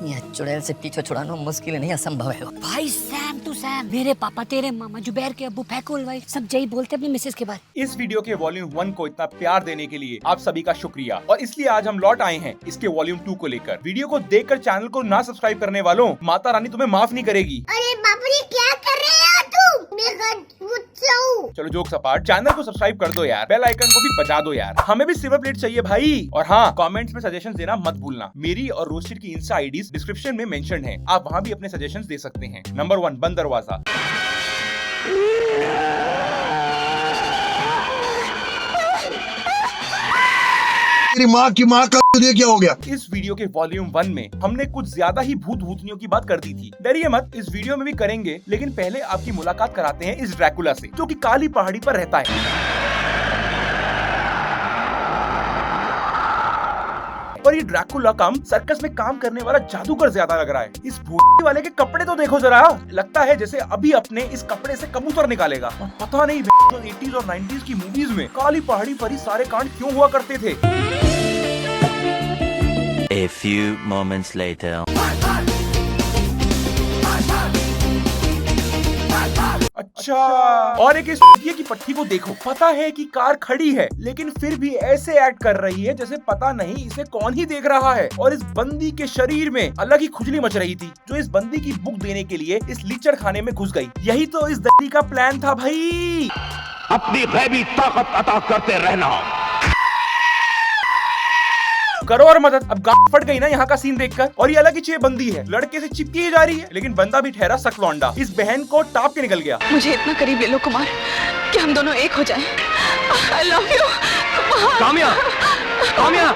ये चुड़ैल से पीछे छुड़ाना मुश्किल नहीं, असंभव है। भाई सैम टू सैम, मेरे पापा, तेरे मामा, जुबैर के अब्बू, फैकुल भाई, सब यही बोलते अपनी मिसेस के बारे। इस वीडियो के वॉल्यूम 1 को इतना प्यार देने के लिए आप सभी का शुक्रिया, और इसलिए आज हम लौट आए हैं इसके वॉल्यूम 2 को लेकर। वीडियो को देखकर चैनल को ना सब्सक्राइब करने वालों, माता रानी तुम्हें माफ नहीं करेगी। अरे बाप रे, क्या कर रहे हो तुम? चलो जोक्स अपार्ट, चैनल को सब्सक्राइब कर दो यार, बेल आइकन को भी बजा दो यार, हमें भी सिल्वर प्लेट चाहिए भाई। और हाँ, कमेंट्स में सजेशन देना मत भूलना। मेरी और रोस्टेड की इंस्टा आईडीज डिस्क्रिप्शन में मेंशन है, आप वहाँ भी अपने सजेशंस दे सकते हैं। नंबर 1, बंद दरवाजा। तेरी माँ की माँ का तुझे क्या हो गया? इस वीडियो के वॉल्यूम 1 में हमने कुछ ज्यादा ही भूत भूतनियों की बात कर दी थी। डरिए मत, इस वीडियो में भी करेंगे, लेकिन पहले आपकी मुलाकात कराते हैं इस ड्रैकुला से, जो कि काली पहाड़ी पर रहता है। पर ये ड्रैकुला कम सर्कस में काम करने वाला जादूगर ज्यादा लग रहा है। इस भूत वाले के कपड़े तो देखो जरा, लगता है जैसे अभी अपने इस कपड़े से कबूतर निकालेगा। और पता नहीं 80s और 90s की मूवीज में काली पहाड़ी पर ही सारे कांड क्यों हुआ करते थे। A few moments later. अच्छा, और एक इस की पट्टी को देखो, पता है कि कार खड़ी है, लेकिन फिर भी ऐसे एक्ट कर रही है जैसे पता नहीं इसे कौन ही देख रहा है। और इस बंदी के शरीर में अलग ही खुजली मच रही थी, जो इस बंदी की बुक देने के लिए इस लीचड़ खाने में घुस गई। यही तो इस दंडी का प्लान था भाई। अपनी गैबी ताकत अता करते रहना। करो और मदद। अब गांड फट गई ना यहाँ का सीन देखकर। और ये अलग ही चे बंदी है, लड़के से चिपकी ही जा रही है, लेकिन बंदा भी ठहरा सख्त लौंडा। इस बहन को टाप के निकल गया। मुझे इतना करीब ले लो कुमार कि हम दोनों एक हो जाएं। I love you, Kumar. Kamya, Kamya.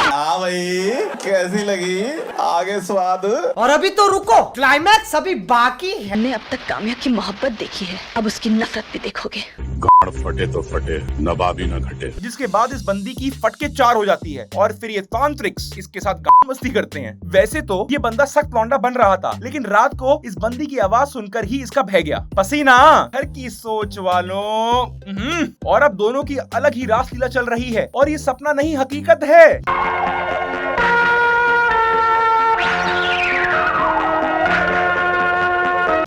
हाँ भाई, कैसी लगी? आगे स्वाद। और अभी तो रुको, क्लाइमैक्स अभी बाकी है। हमने अब तक काम्या की मोहब्बत देखी है, अब उसकी नफरत भी देखोगे। गाड़ फटे तो फटे, नवाबी न घटे। जिसके बाद इस बंदी की फटके 4 हो जाती है, और फिर ये तांत्रिक्स इसके साथ गांड मस्ती करते हैं। वैसे तो ये बंदा सख्त लौंडा बन रहा था, लेकिन रात को इस बंदी की आवाज सुनकर ही इसका बह गया पसीना। हर की सोच वालों। और अब दोनों की अलग ही रासलीला चल रही है, और ये सपना नहीं हकीकत है।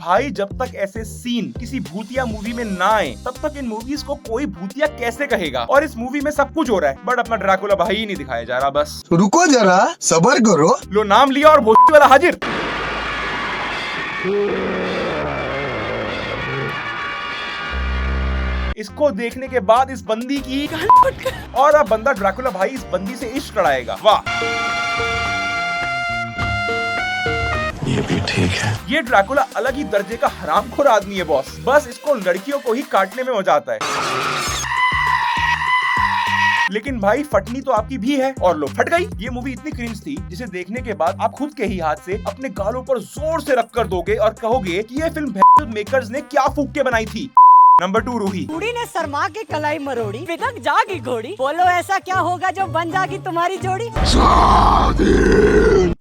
भाई, जब तक ऐसे सीन किसी भूतिया मूवी में ना आए, तब तक इन मूवीज को कोई भूतिया कैसे कहेगा। और इस मूवी में सब कुछ हो रहा है, बट अपना ड्रैकुला भाई ही नहीं दिखाया जा रहा। बस रुको जरा, सबर करो। लो, नाम लिया और भूत वाला हाजिर। इसको देखने के बाद इस बंदी की और अब बंदा ड्रैकुला भाई इस बंदी से इश्क लड़ाएगा। वाह, ये भी ठीक है। ये ड्रैकुला अलग ही दर्जे का हरामखोर आदमी है बॉस। बस इसको लड़कियों को ही काटने में मजा आता है। लेकिन भाई, फटनी तो आपकी भी है, और लो फट गई। ये मूवी इतनी क्रिंज थी, जिसे देखने के बाद आप खुद के ही हाथ से अपने गालों पर जोर से रख कर दोगे और कहोगे कि ये फिल्म मेकर्स ने क्या फूक के बनाई थी। नंबर 2, रूही। कुड़ी ने शर्मा के कलाई मरोड़ी, बिदक जागी घोड़ी। बोलो ऐसा क्या होगा जो बन जागी तुम्हारी जोड़ी।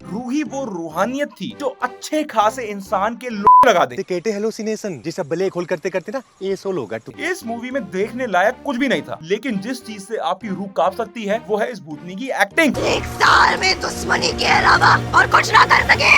रूही वो रूहानियत थी जो अच्छे खासे इंसान के लोग लगा दे। कहते हेलुसिनेशन, जिसे ब्लैक होल करते करते ना, ये सोल होगा। इस मूवी में देखने लायक कुछ भी नहीं था, लेकिन जिस चीज से आपकी रूह कांप सकती है, वो है इस भूतनी की एक्टिंग। 1 साल में दुश्मनी के अलावा और कुछ ना कर सके।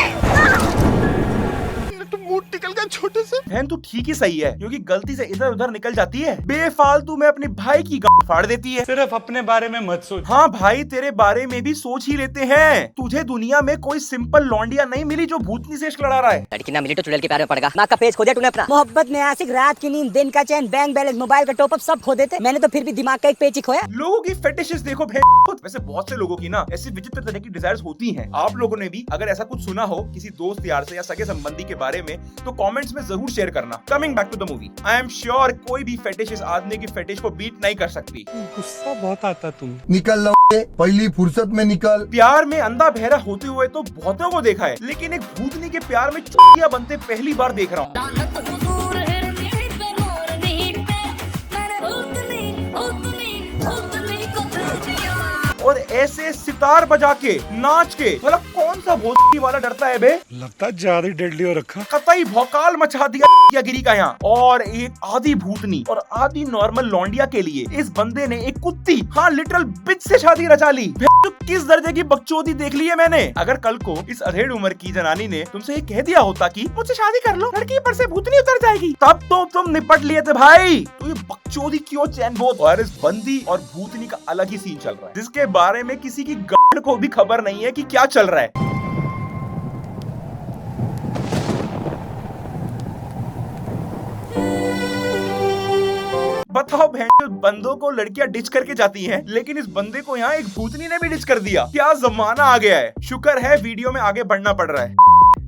निकल गया छोटे से। बहन तू ठीक ही सही है, क्योंकि गलती से इधर उधर निकल जाती है, बेफालतू में अपने भाई की गांड फाड़ देती है। सिर्फ अपने बारे में मत सोच। हाँ भाई, तेरे बारे में भी सोच ही लेते हैं। तुझे दुनिया में कोई सिंपल लौंडिया नहीं मिली जो भूतनी से इश्क लड़ा रहा है। लड़की ना मिली तो चुड़ैल के प्यार में पड़ेगा। माँ का पेज खो दिया तूने अपना। मोहब्बत में आशिक, रात की नींद, दिन का चैन, बैंक बैलेंस, मोबाइल का टॉपअप सब खो देते। मैंने तो फिर भी दिमाग का एक पेच ही खोया। लोगों की फेटिशेस देखो बहन। वैसे बहुत से लोगों की ना ऐसी विचित्र तरह की डिजायर्स होती हैं। आप लोगों ने भी अगर ऐसा कुछ सुना हो किसी दोस्त यार से या सगे संबंधी के बारे में, तो कमेंट्स में जरूर शेयर करना। Coming back to the movie, I am sure कोई भी फेटिश इस आदमी की फेटिश को बीट नहीं कर सकती। गुस्सा बहुत आता तुम। निकल लो, पहली फुर्सत में निकल। प्यार में अंधा बहरा होते हुए तो बहुतों को देखा है, लेकिन एक भूतनी के प्यार में चुटिया बनते पहली बार देख रहा हूँ। और ऐसे सितार बजा के नाच के, मतलब कौन सा भोसड़ी वाला डरता है बे? लगता है ज्यादा डिडली हो रखा। कतई भौकाल मचा दिया गिरी का यहाँ। और एक आधी भूतनी और आधी नॉर्मल लौंडिया के लिए इस बंदे ने एक कुत्ती, हाँ लिटरल बिच से शादी रचा ली। तो किस दर्जे की बकचोदी देख ली है मैंने। अगर कल को इस अधेड़ उम्र की जनानी ने तुमसे ये कह दिया होता कि मुझसे शादी कर लो, लड़की पर से भूतनी उतर जाएगी, तब तो तुम निपट लिए थे भाई। तो ये बकचोदी क्यों चैन बोध। और इस बंदी और भूतनी का अलग ही सीन चल रहा है, जिसके बारे में किसी की गांड को भी खबर नहीं है कि क्या चल रहा है। बताओ बंदों को लड़कियां डिच करके जाती हैं, लेकिन इस बंदे को यहाँ एक भूतनी ने भी डिच कर दिया। क्या जमाना आ गया है। शुक्र है वीडियो में आगे बढ़ना पड़ रहा है।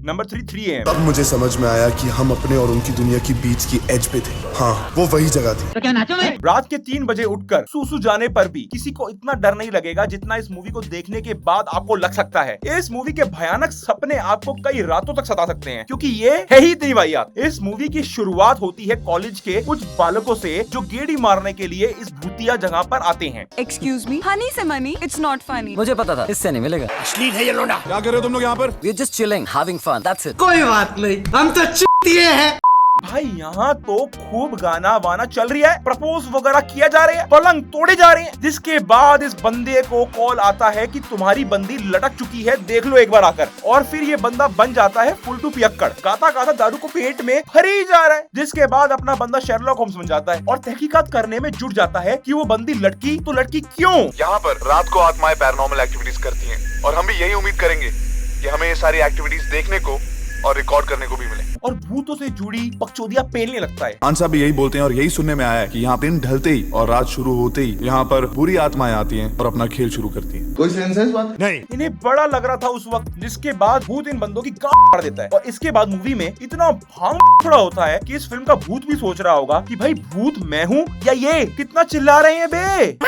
Number 3 AM। तब मुझे समझ में आया कि हम अपने और उनकी दुनिया की बीच की एज पे थे। हाँ, वो वही जगह थी। तो क्या नाचो मैं? रात के 3 बजे उठकर सूसू जाने पर भी किसी को इतना डर नहीं लगेगा जितना इस मूवी को देखने के बाद आपको लग सकता है। इस मूवी के भयानक सपने आपको कई रातों तक सता सकते हैं, क्योंकि ये है ही इतनी वाहियात। इस मूवी की शुरुआत होती है कॉलेज के कुछ बालकों से, जो गेड़ी मारने के लिए इस भूतिया जगह पर आते हैं। एक्सक्यूज मी, हनी से मनी, इट्स नॉट फनी। मुझे पता था इससे नहीं मिलेगा। अश्लील है ये लोना। क्या कर रहे हो तुम लोग यहाँ पर? We're just chilling, having fun, that's it. कोई बात नहीं, हम तो चुतिए हैं। भाई यहाँ तो खूब गाना वाना चल रही है, प्रपोज वगैरह किया जा रहे हैं, पलंग तोड़े जा रहे हैं, जिसके बाद इस बंदे को कॉल आता है कि तुम्हारी बंदी लटक चुकी है, देख लो एक बार आकर। और फिर ये बंदा बन जाता है फुल टू पियक्कड़, गाता गाता दारू को पेट में भरी जा रहा है। जिसके बाद अपना बंदा शेरलॉक होम्स बन जाता है और तहकीकात करने में जुट जाता है कि वो बंदी लटकी तो लटकी क्यों। यहाँ पर रात को आत्माएं पैरानॉर्मल एक्टिविटीज करती हैं और हम भी यही उम्मीद करेंगे कि हमें ये सारी एक्टिविटीज देखने को और रिकॉर्ड करने को भी मिले। और भूतों से जुड़ी बकचोदियां पेलने लगता है। खान साहब भी यही बोलते हैं और यही सुनने में आया है कि यहाँ दिन ढलते ही और रात शुरू होते ही यहाँ पर बुरी आत्माएं आती हैं और अपना खेल शुरू करती हैं। कोई सेंस है इस बात? नहीं। इन्हें बड़ा लग रहा था उस वक्त, जिसके बाद भूत इन बंदों की गांड फाड़ देता है। और इसके बाद मूवी में इतना भांग थोड़ा होता है कि इस फिल्म का भूत भी सोच रहा होगा कि भाई भूत मैं हूँ या ये। कितना चिल्ला रहे हैं बे।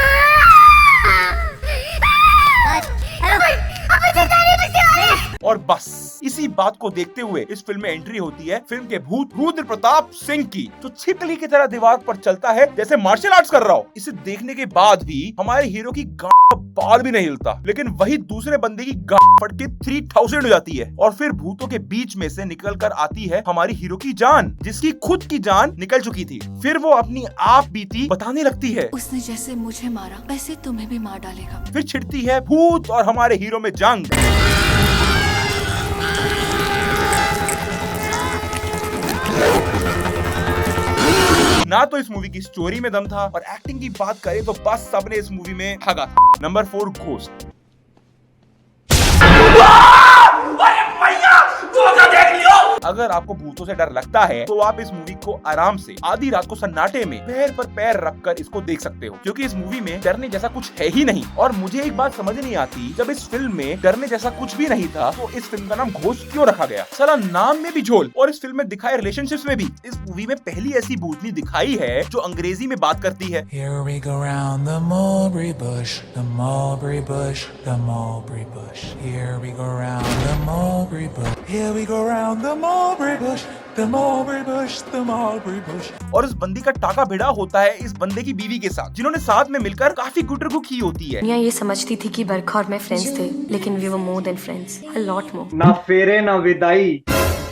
और बस इसी बात को देखते हुए इस फिल्म में एंट्री होती है फिल्म के भूत रुद्र प्रताप सिंह की, जो छिपकली की तरह दीवार पर चलता है जैसे मार्शल आर्ट्स कर रहा हो। इसे देखने के बाद भी हमारे हीरो की गांड बाल भी नहीं हिलता, लेकिन वही दूसरे बंदे की गांड फट के 3000 हो जाती है। और फिर भूतों के बीच में से निकल कर आती है हमारी हीरो की जान, जिसकी खुद की जान निकल चुकी थी। फिर वो अपनी आप बीती बताने लगती है। उसने जैसे मुझे मारा वैसे तुम्हें भी मार डालेगा। फिर छिड़ती है भूत और हमारे हीरो में जंग। ना तो इस मूवी की स्टोरी में दम था, और एक्टिंग की बात करें तो बस सबने इस मूवी में ठगा। Number 4 ghost. अगर आपको भूतों से डर लगता है तो आप इस मूवी को आराम से आधी रात को सन्नाटे में पैर पर पैर रखकर इसको देख सकते हो, क्योंकि इस मूवी में डरने जैसा कुछ है ही नहीं। और मुझे एक बात समझ नहीं आती, जब इस फिल्म में डरने जैसा कुछ भी नहीं था तो इस फिल्म का नाम घोस्ट क्यों रखा गया। साला नाम में भी झोल, और इस फिल्म में दिखाए रिलेशनशिप्स में भी। इस मूवी में पहली ऐसी भूतनी दिखाई है जो अंग्रेजी में बात करती है। Here we go round the mulberry bush, the mulberry bush, the mulberry bush. Here we go round the mulberry bush. Here we go round the mulberry bush, the mulberry bush, the mulberry bush. और इस बंदी का टाका भिड़ा होता है इस बंदे की बीवी के साथ, जिन्होंने साथ में मिलकर काफी गुटरगु की होती है। दुनिया ये समझती थी कि बरखा और मैं फ्रेंड्स थे, लेकिन we were more than friends, a lot more. ना फेरे ना विदाई,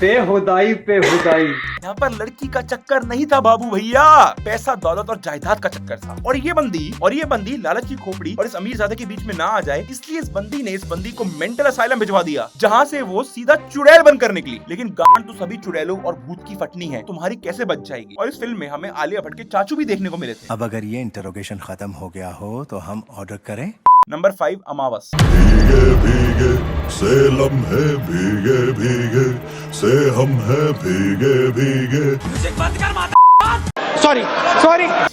बेहुदाई पे हुदाई। यहाँ पर लड़की का चक्कर नहीं था बाबू भैया, पैसा दौलत और जायदाद का चक्कर था। और ये बंदी लालच की खोपड़ी और इस अमीरजादे के बीच में ना आ जाए, इसलिए इस बंदी ने इस बंदी को मेंटल असाइलम भिजवा दिया, जहाँ से वो सीधा चुड़ैल बनकर निकली। लेकिन गांड तो सभी चुड़ैलों और भूत की फटनी है, तुम्हारी कैसे बच जाएगी। और इस फिल्म में हमें आलिया भट्ट के चाचू भी देखने को मिले थे। अब अगर ये इंटरोगेशन खत्म हो गया हो तो हम ऑर्डर करें। नंबर 5 अमावस। भीगे भीगे से लम्हे भीगे भीगे से हम हैं भीगे भीगे। सॉरी।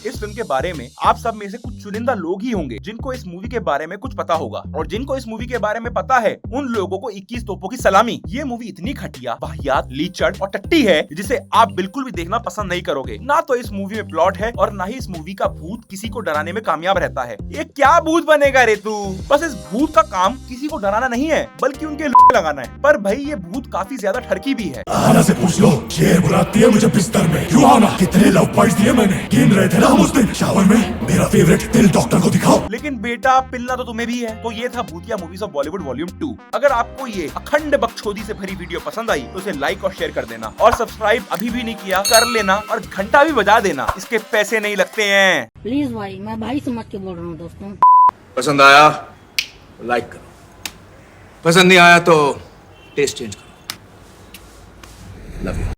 इस फिल्म के बारे में आप सब में से कुछ चुनिंदा लोग ही होंगे जिनको इस मूवी के बारे में कुछ पता होगा, और जिनको इस मूवी के बारे में पता है उन लोगों को 21 तोपों की सलामी। ये मूवी इतनी घटिया, वाहियात, लीचड़ और टट्टी है जिसे आप बिल्कुल भी देखना पसंद नहीं करोगे। ना तो इस मूवी में प्लॉट है और ना ही इस मूवी का भूत किसी को डराने में कामयाब रहता है। ये क्या भूत बनेगा रे तू। बस इस भूत का काम किसी को डराना नहीं है, बल्कि उनके लुक लगाना है। पर भाई ये भूत काफी ज्यादा ठरकी भी है। आना से पूछ लो, शेर बुलाती है मुझे बिस्तर में, क्यों आना, कितने लव पॉइंट्स दिए मैंने, गिन रहे थे ना तुम उस दिन शावर में मेरा फेवरेट दिल डॉक्टर को दिखाओ। लेकिन बेटा पिल्ला तो तुम्हें भी है। तो ये था भूतिया मूवीज ऑफ बॉलीवुड वॉल्यूम 2। अगर आपको ये अखंड बकचोदी से भरी वीडियो पसंद आई तो इसे लाइक और शेयर कर देना, और सब्सक्राइब अभी भी नहीं किया कर लेना, और घंटा भी बजा देना, इसके पैसे नहीं लगते हैं। प्लीज भाई, मैं भाई समझ के बोल रहा हूँ दोस्तों। पसंद आया तो लाइक करो, पसंद नहीं आया तो टेस्ट चेंज करो। Love you.